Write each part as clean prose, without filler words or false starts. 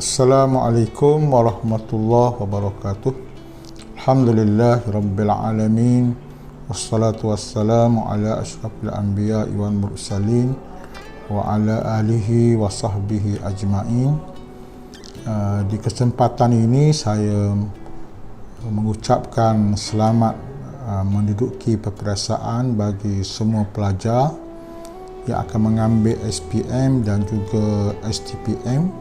Assalamualaikum warahmatullahi wabarakatuh. Alhamdulillahi rabbil alamin. Wassalatu wassalamu ala asyrafil anbiya'i wal mursalin wa ala alihi wa sahbihi ajma'in. Di kesempatan ini saya mengucapkan selamat menduduki peperiksaan bagi semua pelajar yang akan mengambil SPM dan juga STPM.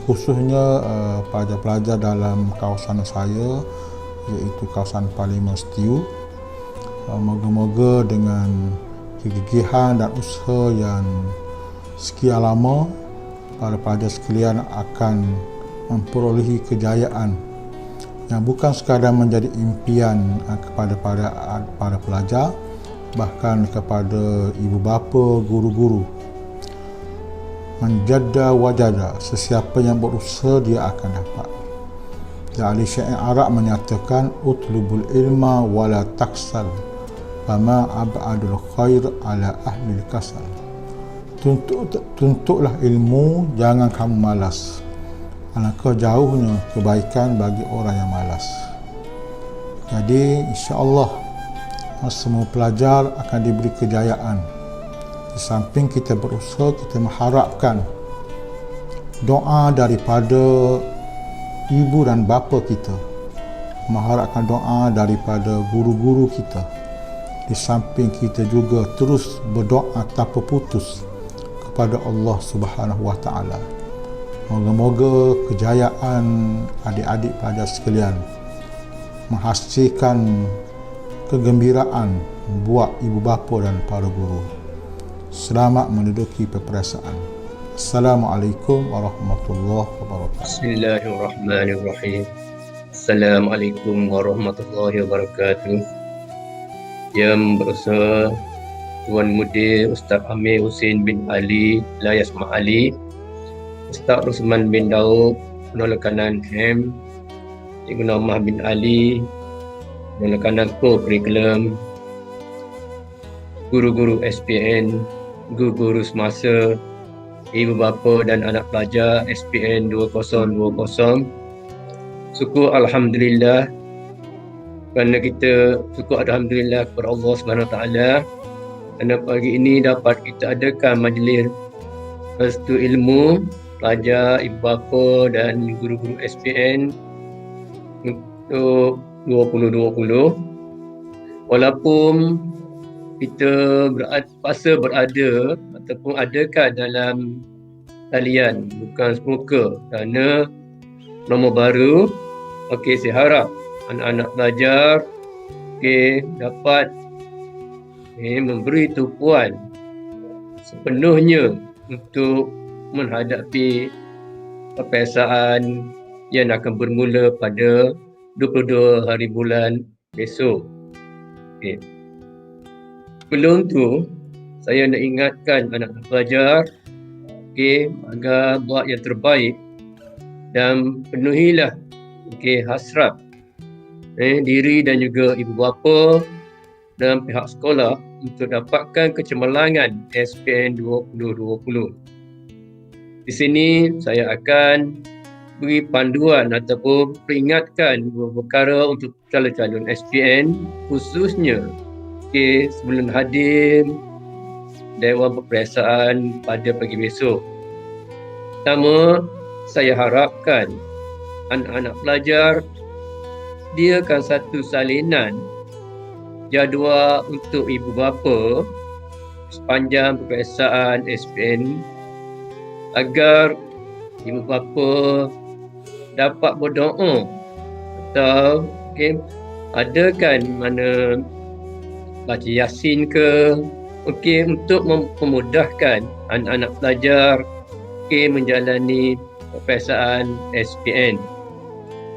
Khususnya pelajar-pelajar dalam kawasan saya, iaitu kawasan Parlimen Setiu. Moga-moga dengan kegigihan dan usaha yang sekian lama, para pelajar sekalian akan memperolehi kejayaan yang bukan sekadar menjadi impian kepada para pelajar, bahkan kepada ibu bapa, guru-guru. Menjada wajada, sesiapa yang berusaha dia akan dapat. Dari syair Arab menyatakan utlubul ilma wala taksal fama ab'adul khair ala ahli kasal. Tuntutlah ilmu, jangan kamu malas. Alangkah jauhnya kebaikan bagi orang yang malas. Jadi insya-Allah semua pelajar akan diberi kejayaan. Di samping kita berusaha, kita mengharapkan doa daripada ibu dan bapa kita, mengharapkan doa daripada guru-guru kita. Di samping kita juga terus berdoa tanpa putus kepada Allah Subhanahu wa taala. Moga-moga kejayaan adik-adik pelajar sekalian menghasilkan kegembiraan buat ibu bapa dan para guru. Selamat menduduki peperiksaan. Assalamualaikum warahmatullahi wabarakatuh. Bismillahirrahmanirrahim. Assalamualaikum warahmatullahi wabarakatuh. Yang berusaha Tuan Mudir Ustaz Amir Hussein bin Ali Layas Ma'ali, Ustaz Rusman bin Daud Penolak Kanan HEM, Cikgu Nomah bin Ali Penolak Kanan Co-Curriculum, guru-guru SPN, guru-guru semasa, ibu bapa dan anak pelajar SPN 2020. Syukur Alhamdulillah, kerana kita syukur Alhamdulillah kepada Allah SWT kerana pagi ini dapat kita adakan majlis restu ilmu pelajar, ibu bapa dan guru-guru SPN untuk 2020. Walaupun kita berada ataupun adakah dalam talian bukan semuka kerana nombor baru. Saya harap anak-anak pelajar dapat memberi tumpuan sepenuhnya untuk menghadapi peperiksaan yang akan bermula pada 22 hari bulan besok. Sebelum tu, saya nak ingatkan anak-anak pelajar agar buat yang terbaik dan penuhilah hasrat diri dan juga ibu bapa dan pihak sekolah untuk dapatkan kecemerlangan SPN 2020. Di sini saya akan beri panduan ataupun peringatkan beberapa perkara untuk calon-calon SPN, khususnya sebelum hadir Dewan Peperiksaan pada pagi besok. Pertama, saya harapkan anak-anak pelajar sediakan satu salinan jadual untuk ibu bapa sepanjang peperiksaan SPN agar ibu bapa dapat berdoa atau adakan mana baca Yasin ke untuk memudahkan anak-anak pelajar menjalani peperiksaan SPN,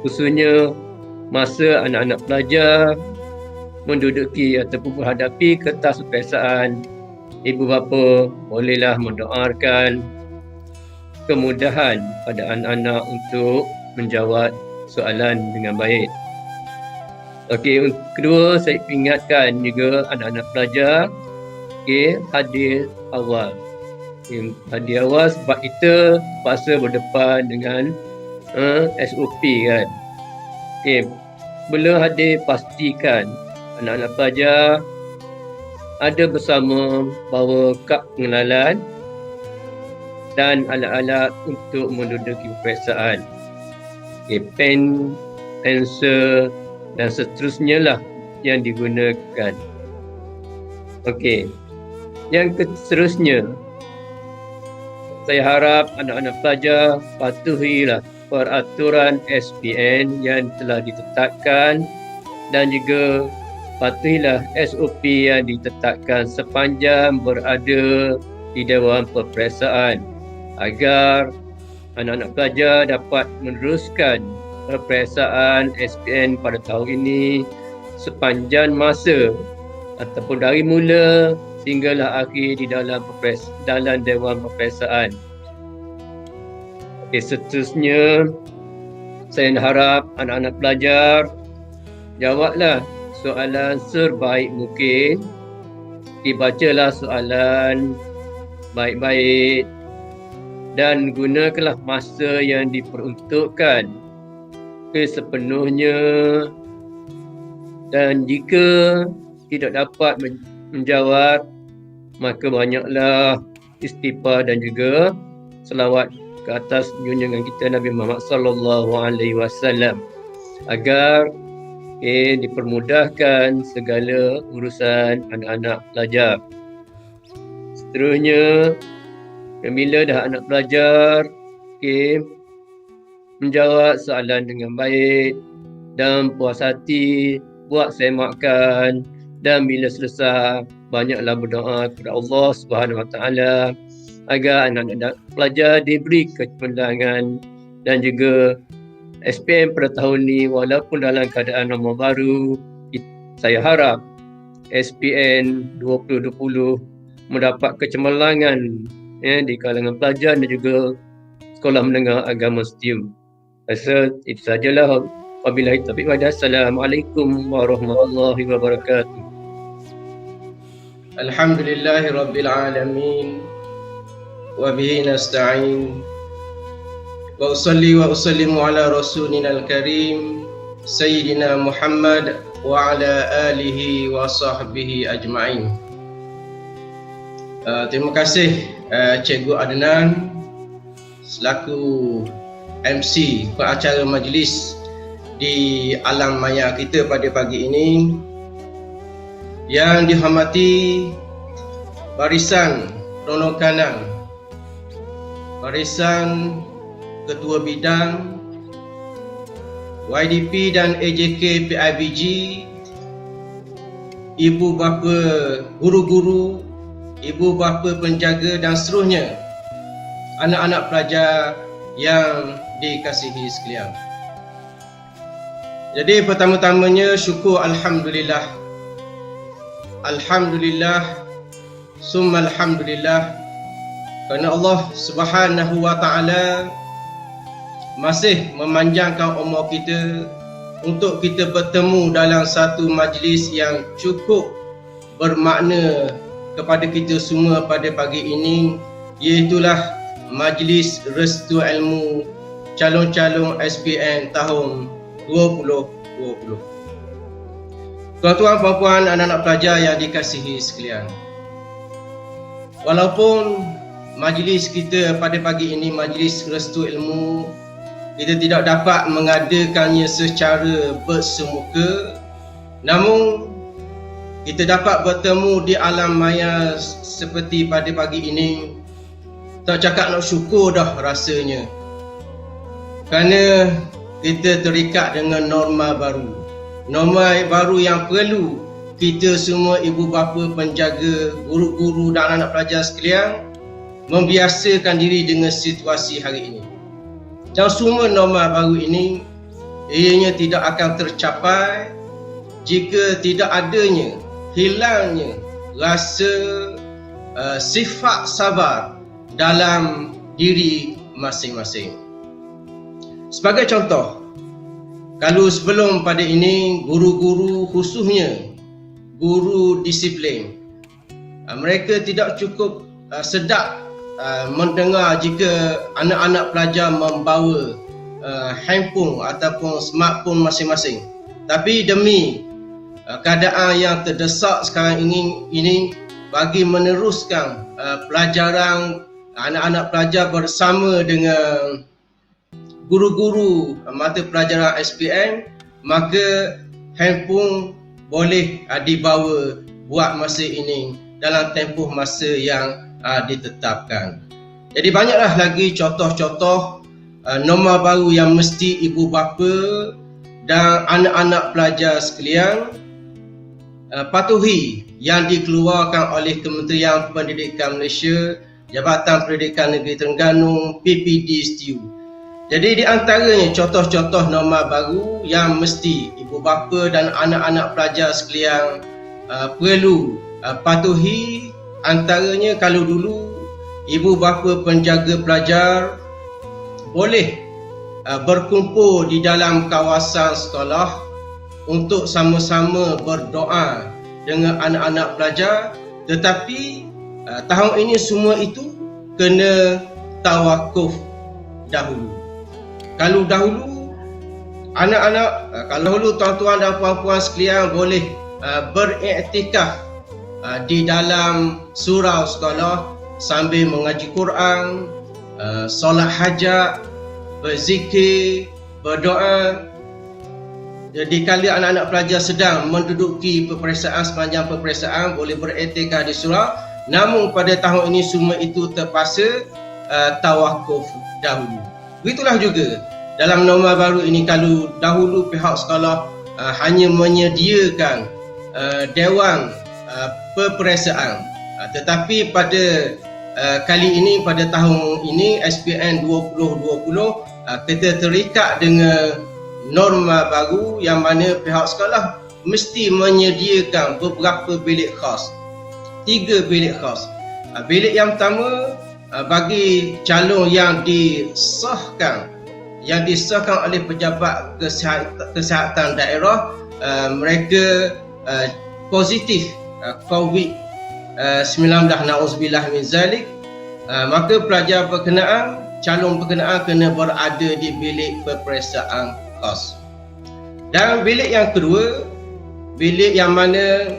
khususnya masa anak-anak pelajar menduduki ataupun menghadapi kertas peperiksaan. Ibu bapa bolehlah mendoakan kemudahan pada anak-anak untuk menjawab soalan dengan baik. Kedua, saya ingatkan juga anak-anak pelajar hadir awal. Di awal sebab kita terpaksa berdepan dengan SOP kan. Belum hadir pastikan anak-anak pelajar ada bersama bawa kad pengenalan dan alat-alat untuk menduduki peperiksaan. Pen, pensel dan seterusnya lah yang digunakan. Yang seterusnya, saya harap anak-anak pelajar patuhilah peraturan SPN yang telah ditetapkan dan juga patuhilah SOP yang ditetapkan sepanjang berada di Dewan Peperiksaan agar anak-anak pelajar dapat meneruskan peperiksaan SPN pada tahun ini sepanjang masa ataupun dari mula sehinggalah akhir di dalam Dewan Peperiksaan. Seterusnya, saya harap anak-anak pelajar jawablah soalan sebaik mungkin. Dibacalah soalan baik-baik dan gunakanlah masa yang diperuntukkan sepenuhnya, dan jika tidak dapat menjawab maka banyaklah istighfar dan juga selawat ke atas junjungan kita Nabi Muhammad sallallahu alaihi wasallam agar dipermudahkan segala urusan anak-anak pelajar. Seterusnya, bila dah anak pelajar menjawab soalan dengan baik dan puas hati, buat semakan, dan bila selesai banyaklah berdoa kepada Allah Subhanahu Wa Taala agar anak-anak pelajar diberi kemenangan dan juga SPM pada tahun ini walaupun dalam keadaan normal baru, saya harap SPN 2020 mendapat kecemerlangan di kalangan pelajar dan juga sekolah menengah agama STIM. Rasa itu sajalah. Wabillahi taufiq wal hidayah. Assalamualaikum warahmatullahi wabarakatuh. Alhamdulillahi rabbil alamin wa bihi nasta'in wa usalli wa usallimu ala rasulina al-karim sayyidina Muhammad wa ala alihi wa sahbihi ajma'in. Terima kasih Cikgu Adnan selaku MC pengacara majlis di alam maya kita pada pagi ini. Yang dihormati barisan ronokanan, barisan ketua bidang YDP dan AJK PIBG, ibu bapa guru-guru, ibu bapa penjaga dan seterusnya, anak-anak pelajar yang dikasihi sekalian. Jadi pertama-tamanya syukur Alhamdulillah, summa Alhamdulillah, kerana Allah Subhanahu Wa Taala masih memanjangkan umur kita untuk kita bertemu dalam satu majlis yang cukup bermakna kepada kita semua pada pagi ini, iaitulah Majlis Restu Ilmu Calon-calon SPN tahun 2020. Tuan-tuan, puan-puan, anak-anak pelajar yang dikasihi sekalian, walaupun majlis kita pada pagi ini Majlis Restu Ilmu, kita tidak dapat mengadakannya secara bersemuka, namun kita dapat bertemu di alam maya seperti pada pagi ini. Tak cakap nak syukur dah rasanya, kerana kita terikat dengan norma baru yang perlu kita semua ibu bapa, penjaga, guru-guru dan anak pelajar sekalian membiasakan diri dengan situasi hari ini. Dan semua norma baru ini ianya tidak akan tercapai jika tidak adanya, hilangnya rasa sifat sabar dalam diri masing-masing. Sebagai contoh, kalau sebelum pada ini guru-guru, khususnya guru disiplin, mereka tidak cukup sedap mendengar jika anak-anak pelajar membawa handphone ataupun smartphone masing-masing. Tapi demi keadaan yang terdesak sekarang ini bagi meneruskan pelajaran anak-anak pelajar bersama dengan guru-guru mata pelajaran SPM, maka handphone boleh dibawa buat masa ini dalam tempoh masa yang ditetapkan. Jadi banyaklah lagi contoh-contoh norma baru yang mesti ibu bapa dan anak-anak pelajar sekalian patuhi yang dikeluarkan oleh Kementerian Pendidikan Malaysia, Jabatan Pendidikan Negeri Terengganu, PPD STU. Jadi di antaranya contoh-contoh norma baru yang mesti ibu bapa dan anak-anak pelajar sekalian perlu patuhi. Antaranya, kalau dulu ibu bapa penjaga pelajar boleh berkumpul di dalam kawasan sekolah untuk sama-sama berdoa dengan anak-anak pelajar, tetapi tahun ini semua itu kena tawakuf dahulu. Kalau dahulu anak-anak, kalau dahulu tuan-tuan dan puan-puan sekalian boleh beriktikaf di dalam surau sekolah sambil mengaji Quran, solat hajat, berzikir, berdoa. Jadi kalau anak-anak pelajar sedang menduduki peperiksaan, sepanjang peperiksaan boleh beriktikaf di surau. Namun pada tahun ini semua itu terpaksa tawakuf dahulu. Begitulah juga dalam norma baru ini, kalau dahulu pihak sekolah hanya menyediakan dewan peperiksaan, tetapi pada kali ini, pada tahun ini SPM 2020, kita terikat dengan norma baru yang mana pihak sekolah mesti menyediakan beberapa bilik khas, 3 bilik khas. Bilik yang pertama bagi calon yang disahkan oleh pejabat kesihatan daerah, mereka positif COVID-19, na'udzubillah min zalik, maka pelajar berkenaan, calon berkenaan kena berada di bilik peperiksaan khas. Dan bilik yang kedua, bilik yang mana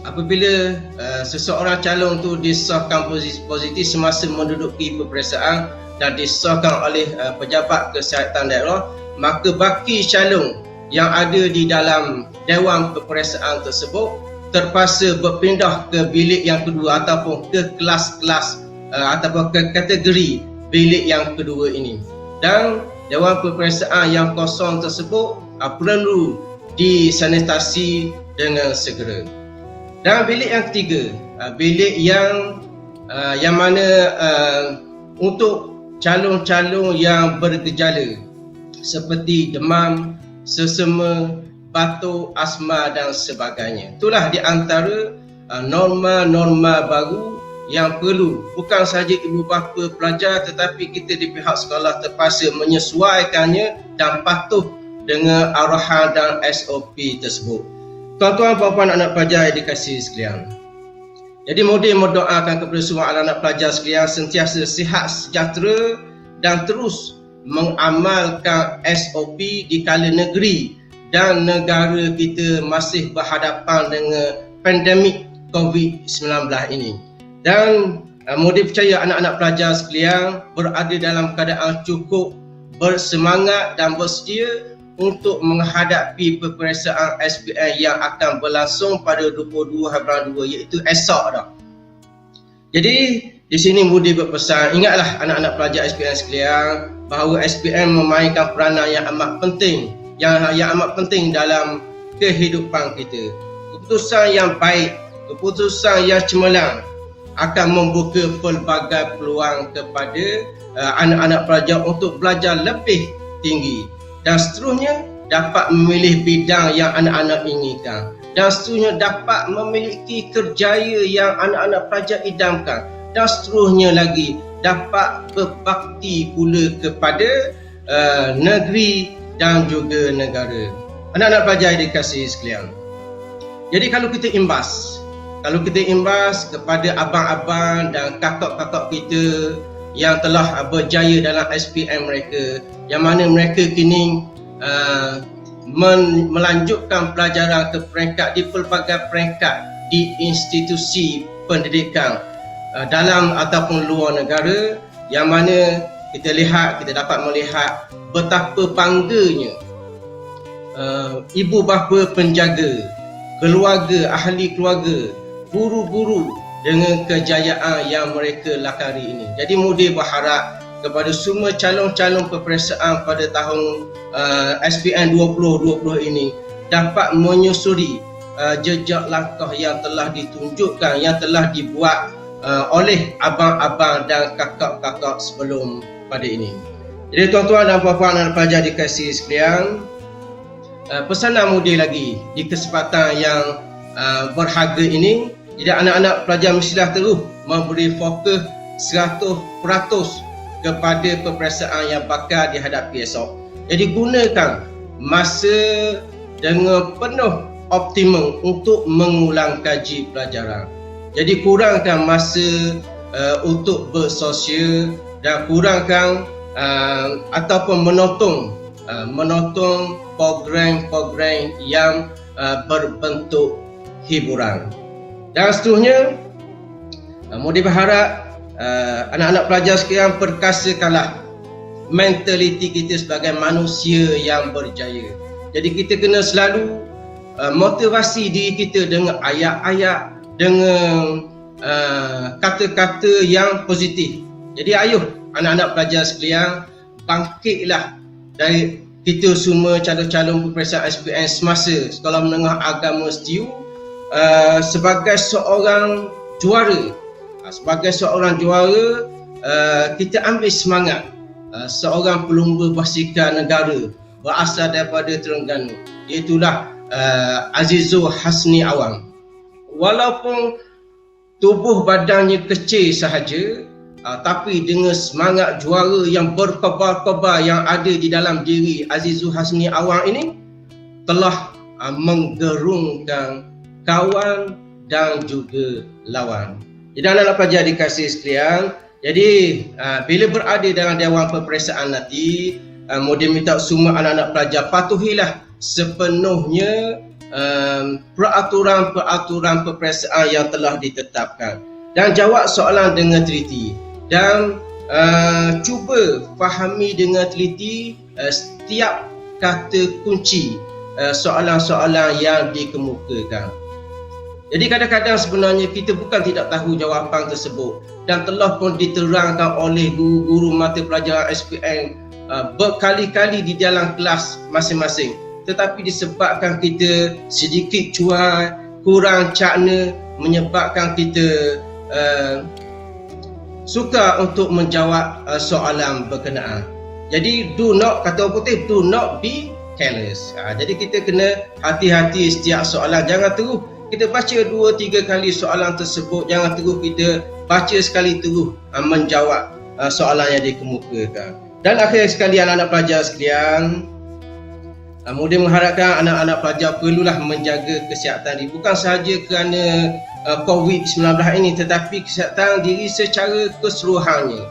apabila seseorang calon tu disahkan positif semasa menduduki peperiksaan dan disahkan oleh pejabat kesihatan daerah, maka baki calon yang ada di dalam dewan peperiksaan tersebut terpaksa berpindah ke bilik yang kedua ataupun ke kelas-kelas ataupun ke kategori bilik yang kedua ini. Dan dewan peperiksaan yang kosong tersebut perlu disanitasi dengan segera. Dan bilik yang ketiga, bilik yang mana untuk calon-calon yang bergejala seperti demam, sesama, batuk, asma dan sebagainya. Itulah di antara norma-norma baru yang perlu bukan sahaja ibu bapa pelajar, tetapi kita di pihak sekolah terpaksa menyesuaikannya dan patuh dengan arahan dan SOP tersebut. Tuan-tuan, puan-puan, anak pelajar yang dikasihi sekalian, jadi Mudi mendoakan kepada semua anak-anak pelajar sekalian sentiasa sihat sejahtera dan terus mengamalkan SOP di kala negeri dan negara kita masih berhadapan dengan pandemik COVID-19 ini. Dan Mudi percaya anak-anak pelajar sekalian berada dalam keadaan cukup bersemangat dan bersedia untuk menghadapi peperiksaan SPM yang akan berlangsung pada 22 Februari 2, iaitu esok dah. Jadi di sini Mudi berpesan, ingatlah anak-anak pelajar SPM sekalian bahawa SPM memainkan peranan yang amat penting, yang amat penting dalam kehidupan kita. Keputusan yang baik, keputusan yang cemerlang akan membuka pelbagai peluang kepada anak-anak pelajar untuk belajar lebih tinggi dan seterusnya dapat memilih bidang yang anak-anak inginkan dan seterusnya dapat memiliki kerjaya yang anak-anak pelajar idamkan dan seterusnya lagi dapat berbakti pula kepada negeri dan juga negara. Anak-anak pelajar yang dikasihi sekalian, jadi kalau kita imbas kalau kita imbas kepada abang-abang dan kakak-kakak kita yang telah berjaya dalam SPM mereka, yang mana mereka kini melanjutkan pelajaran ke peringkat di pelbagai peringkat di institusi pendidikan dalam ataupun luar negara, yang mana kita dapat melihat betapa bangganya ibu bapa penjaga, keluarga, ahli keluarga, guru-guru dengan kejayaan yang mereka lakari ini. Jadi Mudi berharap kepada semua calon-calon peperiksaan pada tahun SPM 2020 ini dapat menyusuri jejak langkah yang telah ditunjukkan, yang telah dibuat oleh abang-abang dan kakak-kakak sebelum pada ini. Jadi tuan-tuan dan puan-puan anak pelajar dikasihi sekalian, pesanan Mudi lagi di kesempatan yang berharga ini, jadi anak-anak pelajar mestilah terus memberi fokus 100% kepada peperiksaan yang bakal dihadapi esok. Jadi gunakan masa dengan penuh optimum untuk mengulang kaji pelajaran. Jadi kurangkan masa untuk bersosial dan kurangkan ataupun menonton program-program yang berbentuk hiburan. Dan seterusnya, Mudi berharap anak-anak pelajar sekalian perkasakanlah mentaliti kita sebagai manusia yang berjaya. Jadi kita kena selalu motivasi diri kita dengan ayat-ayat, dengan kata-kata yang positif. Jadi ayuh anak-anak pelajar sekalian, bangkitlah dari kita semua calon-calon peperiksaan SPM semasa Sekolah Menengah Agama STU sebagai seorang juara. Sebagai seorang juara, kita ambil semangat seorang pelumba basikal negara berasal daripada Terengganu, iaitulah Azizul Hasni Awang. Walaupun tubuh badannya kecil sahaja, tapi dengan semangat juara yang berkobar-kobar yang ada di dalam diri Azizul Hasni Awang ini telah menggerungkan kawan dan juga lawan. Jadi anak-anak pelajar dikasihi sekalian, jadi bila berada dalam dewan peperiksaan nanti, Mudi minta semua anak-anak pelajar patuhilah sepenuhnya peraturan-peraturan peperiksaan yang telah ditetapkan dan jawab soalan dengan teliti, dan cuba fahami dengan teliti setiap kata kunci soalan-soalan yang dikemukakan. Jadi kadang-kadang sebenarnya kita bukan tidak tahu jawapan tersebut dan telah pun diterangkan oleh guru-guru mata pelajaran SPM berkali-kali di dalam kelas masing-masing, tetapi disebabkan kita sedikit cuai, kurang cakna, menyebabkan kita suka untuk menjawab soalan berkenaan. Jadi do not be careless. Jadi kita kena hati-hati setiap soalan. Jangan terus kita baca 2-3 kali soalan tersebut, jangan terus kita baca sekali terus menjawab soalan yang dikemukakan. Dan akhir sekali anak-anak pelajar sekalian, Mudi mengharapkan anak-anak pelajar perlulah menjaga kesihatan diri, bukan sahaja kerana COVID-19 ini, tetapi kesihatan diri secara keseluruhannya.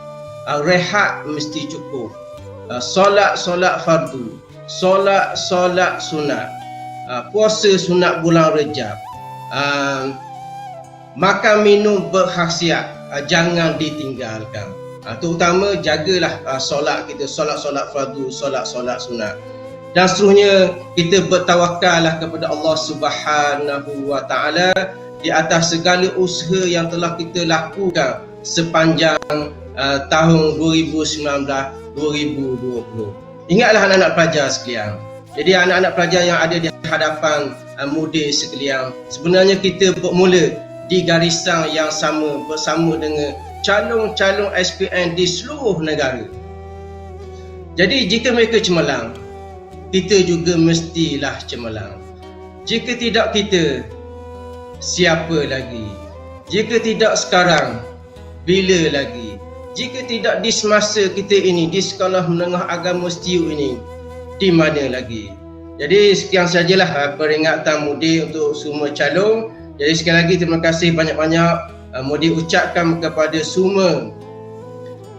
Rehat mesti cukup, solat fardu, solat sunat, puasa sunat bulan Rejab, makan minum berkhasiat jangan ditinggalkan. Terutama jagalah solat kita, solat fardu, solat sunat. Dan seterusnya kita bertawakallah kepada Allah Subhanahu wa taala di atas segala usaha yang telah kita lakukan sepanjang tahun 2019-2020. Ingatlah anak-anak pelajar sekalian. Jadi anak-anak pelajar yang ada di hadapan Mudi sekalian, sebenarnya kita bermula di garisan yang sama bersama dengan calon-calon SPM di seluruh negara. Jadi jika mereka cemerlang, kita juga mestilah cemerlang. Jika tidak kita, siapa lagi? Jika tidak sekarang, bila lagi? Jika tidak di semasa kita ini, di Sekolah Menengah Agama STU ini, di mana lagi? Jadi sekian sajalah peringatan Mudi untuk semua calon Jadi sekali lagi terima kasih banyak-banyak mau diucapkan kepada semua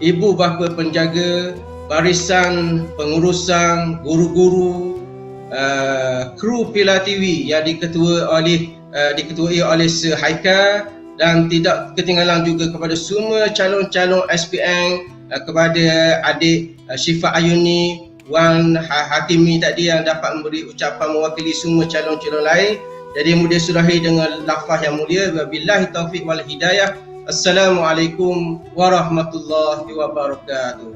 ibu bapa penjaga, barisan pengurusan, guru-guru, kru Pilar TV yang diketuai oleh Sir Haikal, dan tidak ketinggalan juga kepada semua calon-calon SPM, kepada adik Syifa Ayuni, Wan Hakimi tadi yang dapat memberi ucapan mewakili semua calon-calon lain. Jadi mudah surahi dengan lafaz yang mulia. Wabillahi taufiq wal hidayah. Assalamualaikum warahmatullahi wabarakatuh.